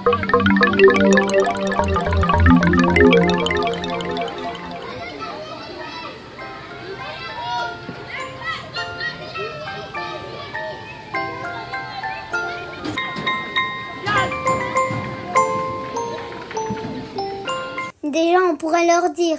Déjà, on pourrait leur dire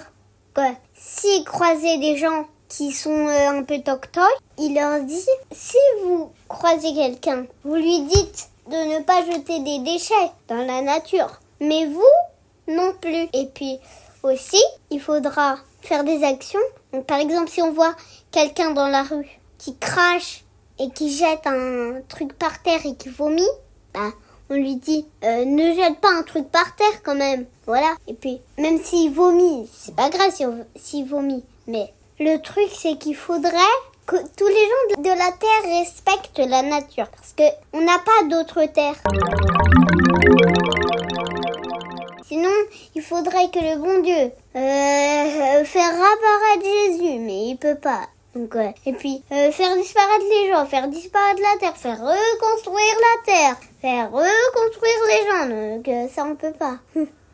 que s'ils croisaient des gens qui sont un peu toc-toc, il leur dit, si vous croisez quelqu'un, vous lui dites de ne pas jeter des déchets dans la nature. Mais vous, non plus. Et puis aussi, il faudra faire des actions. Donc, par exemple, si on voit quelqu'un dans la rue qui crache et qui jette un truc par terre et qui vomit, on lui dit ne jette pas un truc par terre quand même. Voilà. Et puis, même s'il vomit, c'est pas grave s'il vomit. Mais le truc, c'est qu'il faudrait que tous les gens de la Terre respectent la nature. Parce qu'on n'a pas d'autre terre. Sinon, il faudrait que le bon Dieu faire apparaître Jésus, mais il peut pas. Donc, et puis, faire disparaître les gens, faire disparaître la terre, faire reconstruire la terre, faire reconstruire les gens. Donc, ça, on peut pas.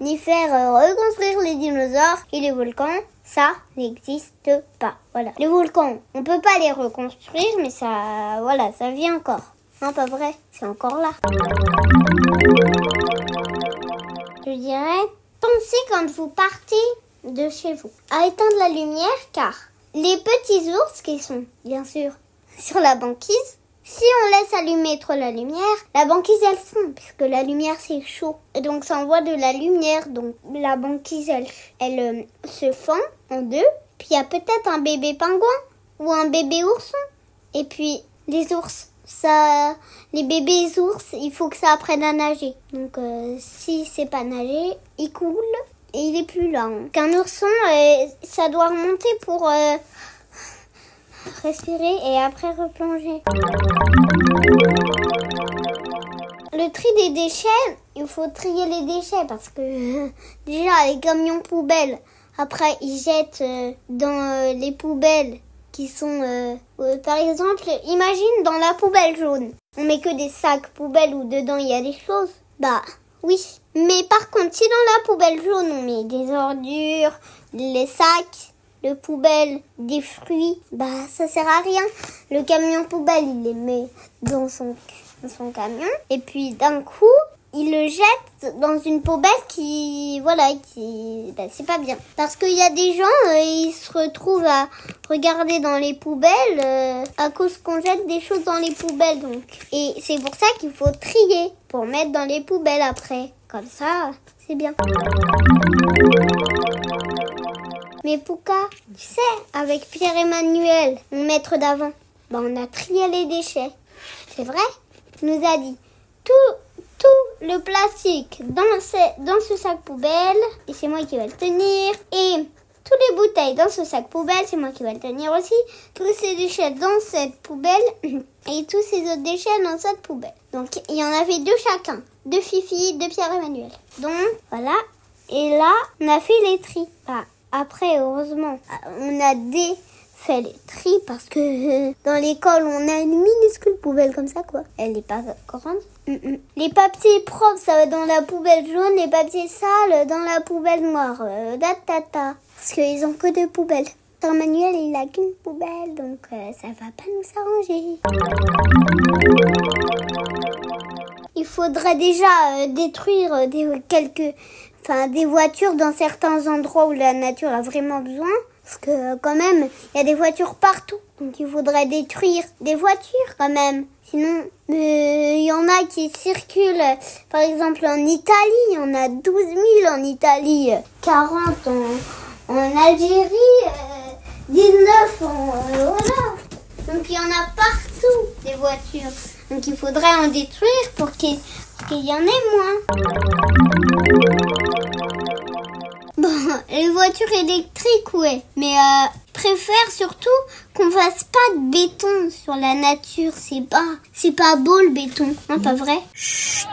Ni faire reconstruire les dinosaures et les volcans, ça n'existe pas. Voilà. Les volcans, on peut pas les reconstruire, mais ça, voilà, ça vit encore. Non, pas vrai, c'est encore là. Je dirais, pensez quand vous partez de chez vous à éteindre la lumière, car les petits ours qui sont, bien sûr, sur la banquise, si on laisse allumer trop la lumière, la banquise elle fond, puisque la lumière c'est chaud. Et donc ça envoie de la lumière, donc la banquise elle se fend en deux. Puis il y a peut-être un bébé pingouin ou un bébé ourson. Et puis les ours, les bébés ours, il faut que ça apprenne à nager. Donc si c'est pas nager, il coule et il est plus là. Qu'un ourson, ça doit remonter pour respirer et après replonger. Le tri des déchets, il faut trier les déchets parce que déjà les camions poubelles, après ils jettent dans les poubelles qui sont, par exemple, imagine dans la poubelle jaune, on met que des sacs poubelles où dedans il y a des choses. Bah oui, mais par contre si dans la poubelle jaune on met des ordures, les sacs, le poubelle, des fruits, ça sert à rien. Le camion poubelle, il les met dans son camion. Et puis d'un coup, il le jette dans une poubelle c'est pas bien. Parce qu'il y a des gens, ils se retrouvent à regarder dans les poubelles à cause qu'on jette des choses dans les poubelles. Donc. Et c'est pour ça qu'il faut trier pour mettre dans les poubelles après. Comme ça, c'est bien. Mais Pouka, tu sais, avec Pierre-Emmanuel, mon maître d'avant, on a trié les déchets. C'est vrai? Il nous a dit tout le plastique dans ce sac poubelle, et c'est moi qui vais le tenir. Et toutes les bouteilles dans ce sac poubelle, c'est moi qui vais le tenir aussi. Tous ces déchets dans cette poubelle, et tous ces autres déchets dans cette poubelle. Donc, il y en avait 2 chacun. 2 Fifi, 2 Pierre-Emmanuel. Donc, voilà. Et là, on a fait les tris. Après, heureusement, on a fait les tris parce que dans l'école, on a une minuscule poubelle comme ça, quoi. Elle n'est pas grande. Les papiers propres, ça va dans la poubelle jaune. Les papiers sales, dans la poubelle noire. Parce qu'ils ont que 2 poubelles. Manuel, il a qu'une poubelle, donc ça va pas nous arranger. Il faudrait déjà détruire des voitures dans certains endroits où la nature a vraiment besoin. Parce que quand même, il y a des voitures partout. Donc il faudrait détruire des voitures quand même. Sinon, il y en a qui circulent. Par exemple en Italie, il y en a 12 000 en Italie. 40 en Algérie, 19 voilà. Donc il y en a partout des voitures. Donc il faudrait en détruire pour qu'il y en ait moins. Les voitures électriques, ouais. Mais je préfère surtout qu'on fasse pas de béton sur la nature. C'est pas beau le béton, hein, pas vrai? Chut.